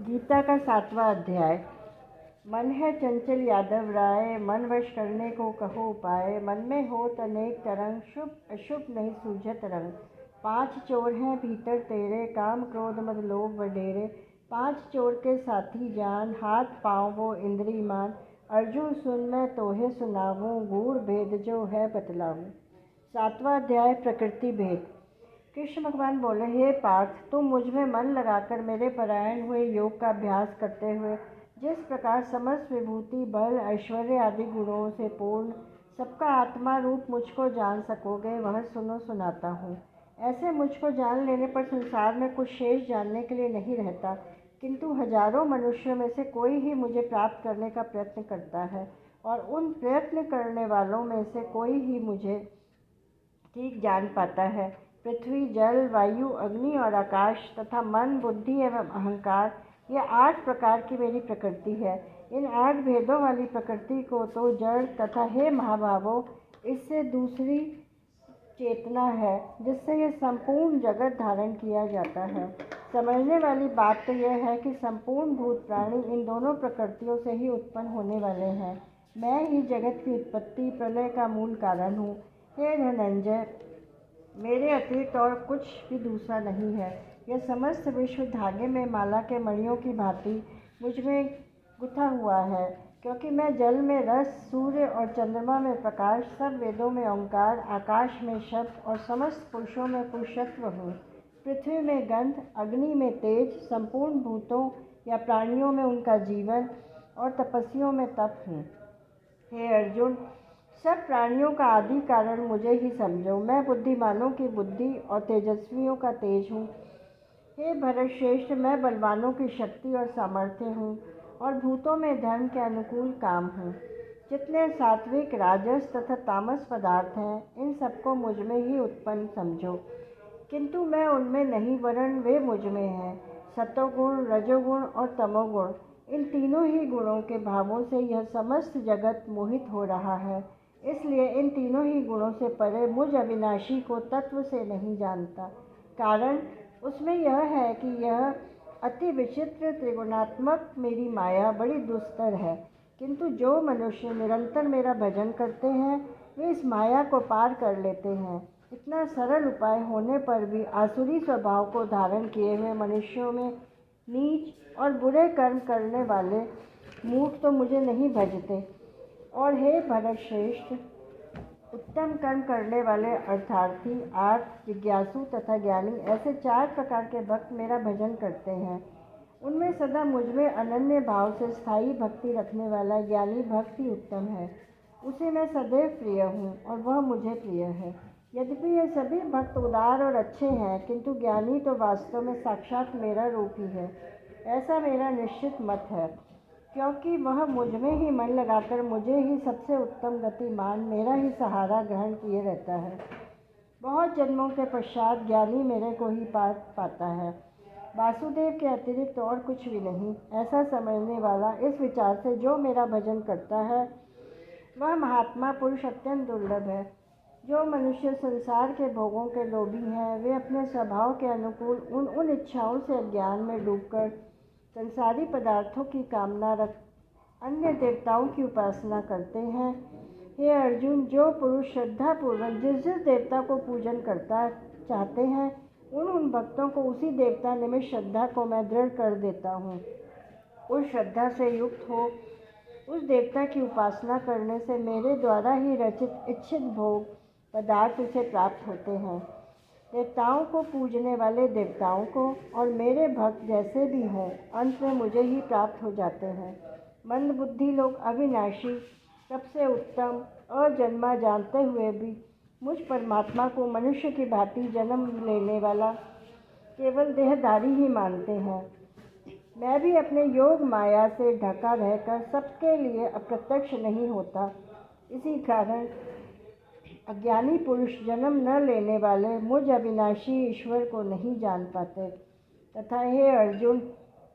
गीता का 7वां अध्याय। मन है चंचल यादव राय, मन वश करने को कहो उपाय। मन में होत अनेक तरंग, शुभ अशुभ नहीं सूझत रंग। 5 चोर हैं भीतर तेरे, काम क्रोध मद लोभ वडेरे। 5 चोर के साथी जान, हाथ पाँव वो इंद्री मान। अर्जुन सुन मैं तोहे सुनाऊं, गूढ़ भेद जो है बतलाऊं। 7वां अध्याय प्रकृति भेद। कृष्ण भगवान बोले, हे पार्थ, तुम मुझ में मन लगाकर मेरे परायण हुए योग का अभ्यास करते हुए जिस प्रकार समस्त विभूति बल ऐश्वर्य आदि गुणों से पूर्ण सबका आत्मा रूप मुझको जान सकोगे, वह सुनो सुनाता हूँ। ऐसे मुझको जान लेने पर संसार में कुछ शेष जानने के लिए नहीं रहता, किंतु हजारों मनुष्यों में से कोई ही मुझे प्राप्त करने का प्रयत्न करता है, और उन प्रयत्न करने वालों में से कोई ही मुझे ठीक जान पाता है। पृथ्वी, जल, वायु, अग्नि और आकाश तथा मन, बुद्धि एवं अहंकार, ये 8 प्रकार की मेरी प्रकृति है। इन 8 भेदों वाली प्रकृति को तो जड़ तथा हे महाभावों, इससे दूसरी चेतना है जिससे यह संपूर्ण जगत धारण किया जाता है। समझने वाली बात तो यह है कि संपूर्ण भूत प्राणी इन दोनों प्रकृतियों से ही उत्पन्न होने वाले हैं। मैं ही जगत की उत्पत्ति प्रलय का मूल कारण हूँ। हे धनंजय, मेरे अतिरिक्त और कुछ भी दूसरा नहीं है। यह समस्त विश्व धागे में माला के मणियों की भांति मुझ में गुथा हुआ है, क्योंकि मैं जल में रस, सूर्य और चंद्रमा में प्रकाश, सब वेदों में ओंकार, आकाश में शब्द और समस्त पुरुषों में पुरुषत्व हूँ। पृथ्वी में गंध, अग्नि में तेज, संपूर्ण भूतों या प्राणियों में उनका जीवन और तपस्वियों में तप हूँ। हे अर्जुन, सब प्राणियों का आदि कारण मुझे ही समझो। मैं बुद्धिमानों की बुद्धि और तेजस्वियों का तेज हूँ। हे भरत श्रेष्ठ, मैं बलवानों की शक्ति और सामर्थ्य हूँ और भूतों में धर्म के अनुकूल काम हूँ। जितने सात्विक, राजस तथा तामस पदार्थ हैं, इन सबको मुझ में ही उत्पन्न समझो, किंतु मैं उनमें नहीं, वरन वे मुझ में हैं। सतोगुण, रजोगुण और तमोगुण, इन तीनों ही गुणों के भावों से यह समस्त जगत मोहित हो रहा है। इसलिए इन तीनों ही गुणों से परे मुझ अविनाशी को तत्व से नहीं जानता। कारण उसमें यह है कि यह अति विचित्र त्रिगुणात्मक मेरी माया बड़ी दुस्तर है, किंतु जो मनुष्य निरंतर मेरा भजन करते हैं वे इस माया को पार कर लेते हैं। इतना सरल उपाय होने पर भी आसुरी स्वभाव को धारण किए हुए मनुष्यों में नीच और बुरे कर्म करने वाले मूर्ख तो मुझे नहीं भजते। और हे भरत श्रेष्ठ, उत्तम कर्म करने वाले अर्थार्थी, आर्त, जिज्ञासु तथा ज्ञानी, ऐसे 4 प्रकार के भक्त मेरा भजन करते हैं। उनमें सदा मुझ में अनन्य भाव से स्थायी भक्ति रखने वाला ज्ञानी भक्त ही उत्तम है। उसे मैं सदैव प्रिय हूँ और वह मुझे प्रिय है। यद्यपि ये सभी भक्त उदार और अच्छे हैं, किंतु ज्ञानी तो वास्तव में साक्षात मेरा रूप ही है, ऐसा मेरा निश्चित मत है, क्योंकि वह मुझ में ही मन लगाकर मुझे ही सबसे उत्तम गति मान मेरा ही सहारा ग्रहण किए रहता है। बहुत जन्मों के पश्चात ज्ञानी मेरे को ही पाता है, वासुदेव के अतिरिक्त और कुछ भी नहीं। ऐसा समझने वाला इस विचार से जो मेरा भजन करता है वह महात्मा पुरुष अत्यंत दुर्लभ है। जो मनुष्य संसार के भोगों के लोभी हैं, वे अपने स्वभाव के अनुकूल उन इच्छाओं से अज्ञान में डूबकर संसारी पदार्थों की कामना रख अन्य देवताओं की उपासना करते हैं। हे अर्जुन, जो पुरुष श्रद्धापूर्वक जिस जिस देवता को पूजन करता चाहते हैं, उन भक्तों को उसी देवता निमित्त श्रद्धा को मैं दृढ़ कर देता हूँ। उस श्रद्धा से युक्त हो उस देवता की उपासना करने से मेरे द्वारा ही रचित इच्छित भोग पदार्थ उसे प्राप्त होते हैं। देवताओं को पूजने वाले देवताओं को और मेरे भक्त जैसे भी हों, अंत में मुझे ही प्राप्त हो जाते हैं। मंदबुद्धि लोग अविनाशी, सबसे उत्तम, अजन्मा जानते हुए भी मुझ परमात्मा को मनुष्य की भांति जन्म लेने वाला केवल देहधारी ही मानते हैं। मैं भी अपने योग माया से ढका रहकर सबके लिए अप्रत्यक्ष नहीं होता। इसी कारण अज्ञानी पुरुष जन्म न लेने वाले मुझ अविनाशी ईश्वर को नहीं जान पाते। तथा हे अर्जुन,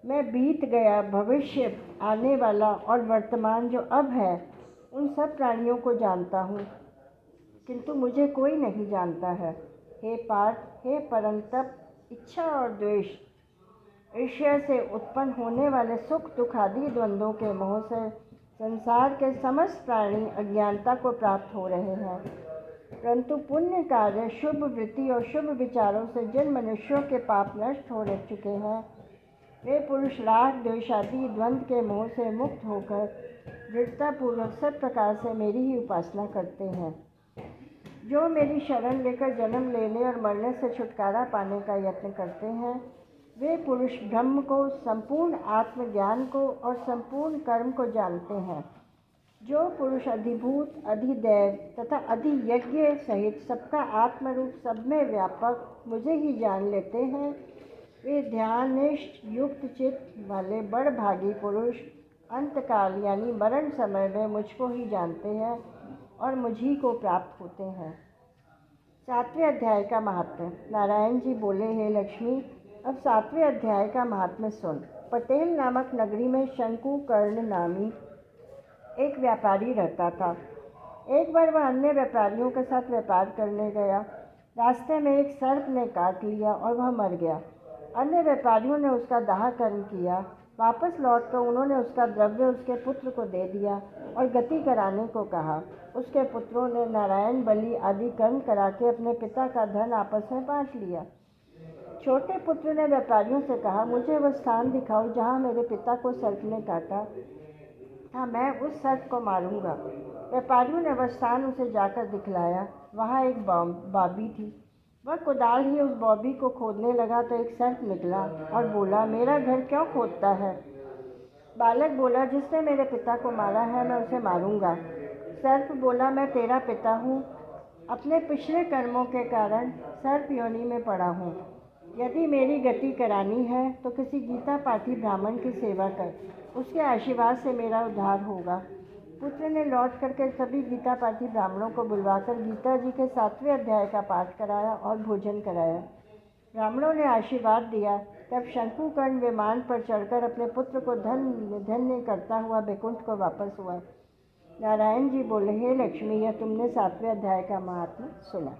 मैं बीत गया, भविष्य, आने वाला और वर्तमान जो अब है, उन सब प्राणियों को जानता हूँ, किंतु मुझे कोई नहीं जानता है। हे पार्थ, हे परंतप, इच्छा और द्वेष ईर्ष्या से उत्पन्न होने वाले सुख दुख आदि द्वंद्वों के मोह से संसार के समस्त प्राणी अज्ञानता को प्राप्त हो रहे हैं। परंतु पुण्य कार्य, शुभ वृत्ति और शुभ विचारों से जिन मनुष्यों के पाप नष्ट हो चुके हैं, वे पुरुष राग द्वेष आदि द्वंद्व के मोह से मुक्त होकर दृढ़तापूर्वक सब प्रकार से मेरी ही उपासना करते हैं। जो मेरी शरण लेकर जन्म लेने और मरने से छुटकारा पाने का यत्न करते हैं, वे पुरुष ब्रह्म को, संपूर्ण आत्मज्ञान को और संपूर्ण कर्म को जानते हैं। जो पुरुष अधिभूत, अधिदैव तथा अधियज्ञ सहित सबका आत्मरूप, सब में व्यापक मुझे ही जान लेते हैं, वे ध्याननिष्ठ युक्त चित्त वाले बड़भागी पुरुष अंतकाल यानी मरण समय में मुझको ही जानते हैं और मुझी को प्राप्त होते हैं। 7वें अध्याय का महात्म्य। नारायण जी बोले, हे लक्ष्मी, अब 7वें अध्याय का महात्म्य सुन। पटेल नामक नगरी में शंकुकर्ण नामी एक व्यापारी रहता था। एक बार वह अन्य व्यापारियों के साथ व्यापार करने गया। रास्ते में एक सर्प ने काट लिया और वह मर गया। अन्य व्यापारियों ने उसका दाह कर्म किया। वापस लौटकर उन्होंने उसका द्रव्य उसके पुत्र को दे दिया और गति कराने को कहा। उसके पुत्रों ने नारायण बलि आदि कर्म करा के अपने पिता का धन आपस में बांट लिया। छोटे पुत्र ने व्यापारियों से कहा, मुझे वह स्थान दिखाओ जहाँ मेरे पिता को सर्प ने काटा था, मैं उस सर्प को मारूंगा। व्यापारियों ने वह स्थान उसे जाकर दिखलाया। वहाँ एक बॉबी थी। वह कुदाल ही उस बॉबी को खोदने लगा तो एक सर्प निकला और बोला, मेरा घर क्यों खोदता है? बालक बोला, जिसने मेरे पिता को मारा है मैं उसे मारूंगा। सर्प बोला, मैं तेरा पिता हूँ, अपने पिछले कर्मों के कारण सर्प योनि में पड़ा हूँ। यदि मेरी गति करानी है तो किसी गीता पाठी ब्राह्मण की सेवा कर, उसके आशीर्वाद से मेरा उद्धार होगा। पुत्र ने लौट करके सभी गीता पाठी ब्राह्मणों को बुलवाकर गीता जी के 7वें अध्याय का पाठ कराया और भोजन कराया। ब्राह्मणों ने आशीर्वाद दिया। तब शंकुकर्ण विमान पर चढ़कर अपने पुत्र को धन्य करता हुआ बैकुंठ को वापस हुआ। नारायण जी बोले, हे लक्ष्मी, यह तुमने 7वें अध्याय का महात्म्य सुना।